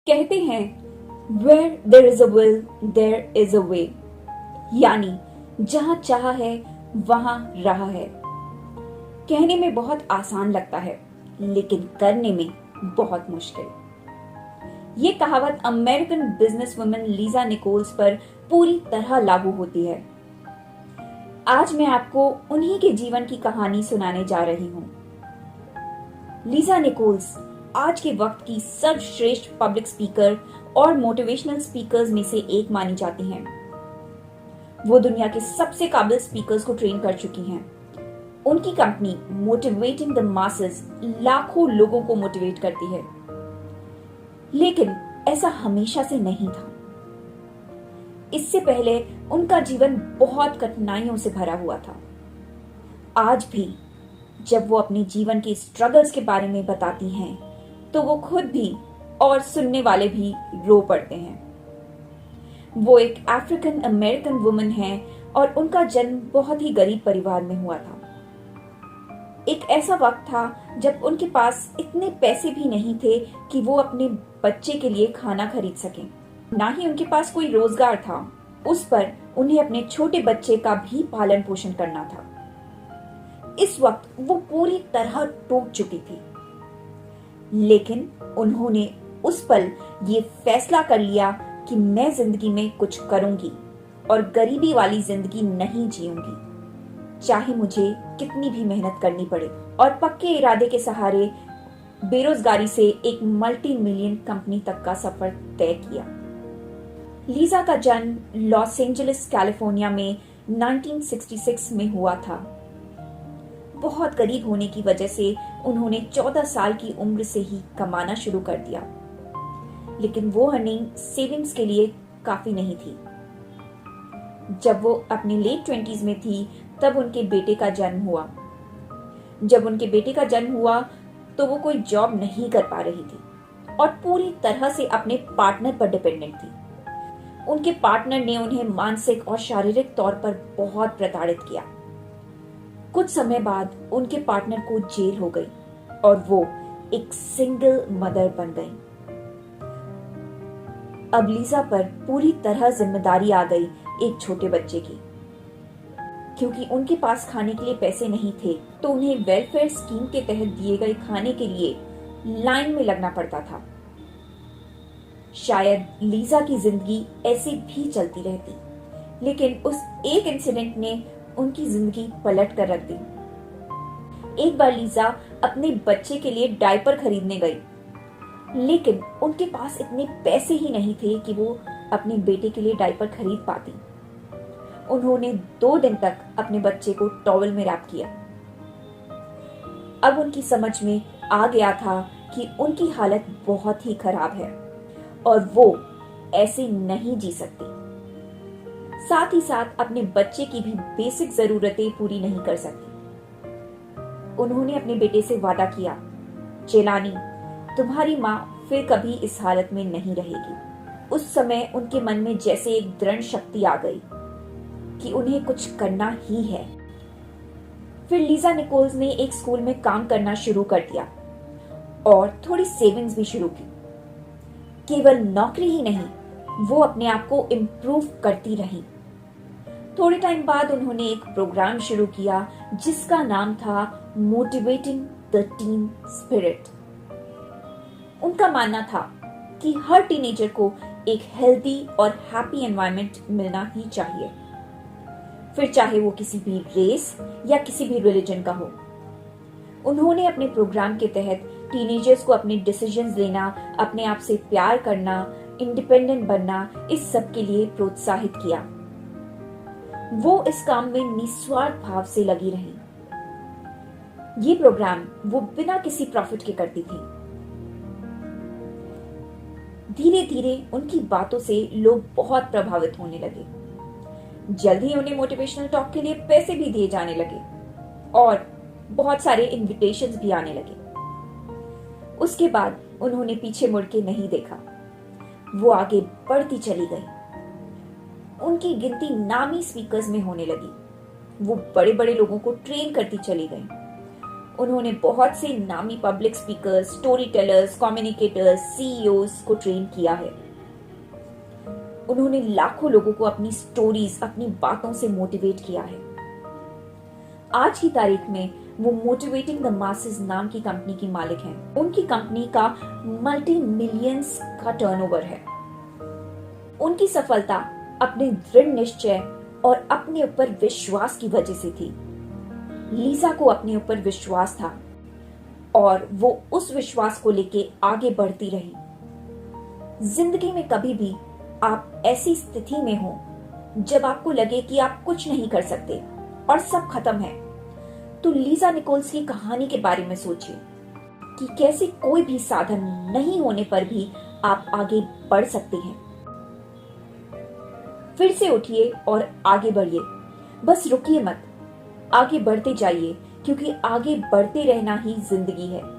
कहते हैं Where there is a will, there is a way। यानी जहां चाह है वहां राह है। कहने में बहुत आसान लगता है, लेकिन करने में बहुत मुश्किल। ये कहावत अमेरिकन बिजनेसवुमन लीजा निकोल्स पर पूरी तरह लागू होती है। आज मैं आपको उन्हीं के जीवन की कहानी सुनाने जा रही हूं। लीजा निकोल्स आज के वक्त की सर्वश्रेष्ठ पब्लिक स्पीकर और मोटिवेशनल स्पीकर्स में से एक मानी जाती हैं। वो दुनिया के सबसे काबिल स्पीकर्स को ट्रेन कर चुकी हैं। उनकी कंपनी मोटिवेटिंग द मासेस लाखों लोगों को मोटिवेट करती है। लेकिन ऐसा हमेशा से नहीं था। इससे पहले उनका जीवन बहुत कठिनाइयों से भरा हुआ था। आज भी जब वो अपने जीवन के स्ट्रगल्स के बारे में बताती हैं, तो वो खुद भी और सुनने वाले भी रो पड़ते हैं। वो एक अफ्रीकन अमेरिकन वुमन हैं और उनका जन्म बहुत ही गरीब परिवार में हुआ था। एक ऐसा वक्त था जब उनके पास इतने पैसे भी नहीं थे कि वो अपने बच्चे के लिए खाना खरीद सकें। ना ही उनके पास कोई रोजगार था। उस पर उन्हें अपने छोटे बच्चे का भी पालन पोषण करना था। इस वक्त वो पूरी तरह टूट चुकी थी। लेकिन उन्होंने उस पल ये फैसला कर लिया कि मैं जिंदगी में कुछ करूंगी और गरीबी वाली जिंदगी नहीं जीऊंगी, चाहे मुझे कितनी भी मेहनत करनी पड़े। और पक्के इरादे के सहारे बेरोजगारी से एक मल्टी मिलियन कंपनी तक का सफर तय किया। लीजा का जन्म लॉस एंजलिस कैलिफोर्निया में 1966 में हुआ था। बहुत गरीब होने की वजह से उन्होंने 14 साल की उम्र से ही कमाना शुरू कर दिया, लेकिन वो अर्निंग सेविंग्स के लिए काफी नहीं थी। जब वो अपने लेट 20s में थी, तब उनके बेटे का जन्म हुआ। जब उनके बेटे का जन्म हुआ तो वो कोई जॉब नहीं कर पा रही थी और पूरी तरह से अपने पार्टनर पर डिपेंडेंट थी। उनके पार्टनर ने उन्हें मानसिक और शारीरिक तौर पर बहुत प्रताड़ित किया। कुछ समय बाद उनके पार्टनर को जेल हो गई और वो एक सिंगल मदर बन गई। अब लीजा पर पूरी तरह जिम्मेदारी आ गई एक छोटे बच्चे की। क्योंकि उनके पास खाने के लिए पैसे नहीं थे, तो उन्हें वेलफेयर स्कीम के तहत दिए गए खाने के लिए लाइन में लगना पड़ता था। शायद लीजा की जिंदगी ऐसे भी चलती रहती, लेकिन उस एक इंसिडेंट ने उनकी जिंदगी पलट कर रख दी। एक बार लीजा अपने बच्चे के लिए डायपर खरीदने गई, लेकिन उनके पास इतने पैसे ही नहीं थे कि वो अपने बेटे के लिए डायपर खरीद पाती। उन्होंने 2 दिन तक अपने बच्चे को टॉवल में रैप किया। अब उनकी समझ में आ गया था कि उनकी हालत बहुत ही खराब है और वो ऐसे नहीं जी सकती। साथ ही साथ अपने बच्चे की भी बेसिक जरूरतें पूरी नहीं कर सकती। उन्होंने अपने बेटे से वादा किया, चेलानी, तुम्हारी माँ फिर कभी इस हालत में नहीं रहेगी। उस समय उनके मन में जैसे एक दृढ़ शक्ति आ गई कि उन्हें कुछ करना ही है। फिर लीजा निकोल्स ने एक स्कूल में काम करना शुरू कर दिया और थोड़ी सेविंग्स भी शुरू की। केवल नौकरी ही नहीं, वो अपने आप को इम्प्रूव करती रही। थोड़े टाइम बाद उन्होंने एक प्रोग्राम शुरू किया जिसका नाम था मोटिवेटिंग द टीम स्पिरिट। उनका मानना था कि हर टीनेजर को एक हेल्दी और हैप्पी एनवायरनमेंट मिलना ही चाहिए, फिर चाहे वो किसी भी रेस या किसी भी रिलीजन का हो। उन्होंने अपने प्रोग्राम के तहत टीनेजर्स को अपने डिसीजंस लेना, अपने आप से प्यार करना, इंडिपेंडेंट बनना, इस सब के लिए प्रोत्साहित किया। वो इस काम में निस्वार्थ भाव से लगी रही। ये प्रोग्राम वो बिना किसी प्रॉफिट के करती थी। धीरे धीरे उनकी बातों से लोग बहुत प्रभावित होने लगे। जल्द ही उन्हें मोटिवेशनल टॉक के लिए पैसे भी दिए जाने लगे और बहुत सारे इनविटेशंस भी आने लगे। उसके बाद उन्होंने पीछे मुड़ के नहीं देखा। वो आगे बढ़ती चली गई। उनकी गिनती नामी स्पीकर्स में होने लगी। वो बड़े बड़े लोगों को ट्रेन करती चली गई। उन्होंने बहुत से नामी public speakers, story tellers, communicators, CEOs को ट्रेन किया है। उन्होंने लाखों लोगों को अपनी स्टोरीज, अपनी बातों से मोटिवेट किया है। आज की तारीख में वो मोटिवेटिंग द मासेस नाम की कंपनी की मालिक हैं। उनकी कंपनी का मल्टी मिलियंस का टर्नओवर है। उनकी सफलता अपने दृढ़ निश्चय और अपने ऊपर विश्वास की वजह से थी। लीजा को अपने ऊपर विश्वास था और वो उस विश्वास को लेके आगे बढ़ती रही। जिंदगी में कभी भी आप ऐसी स्थिति में हो जब आपको लगे कि आप कुछ नहीं कर सकते और सब खत्म है, तो लीजा निकोल्स की कहानी के बारे में सोचिए कि कैसे कोई भी साधन नहीं होने पर भी आप आगे बढ़ सकते हैं। फिर से उठिए और आगे बढ़िए, बस रुकिए मत, आगे बढ़ते जाइए, क्योंकि आगे बढ़ते रहना ही जिंदगी है।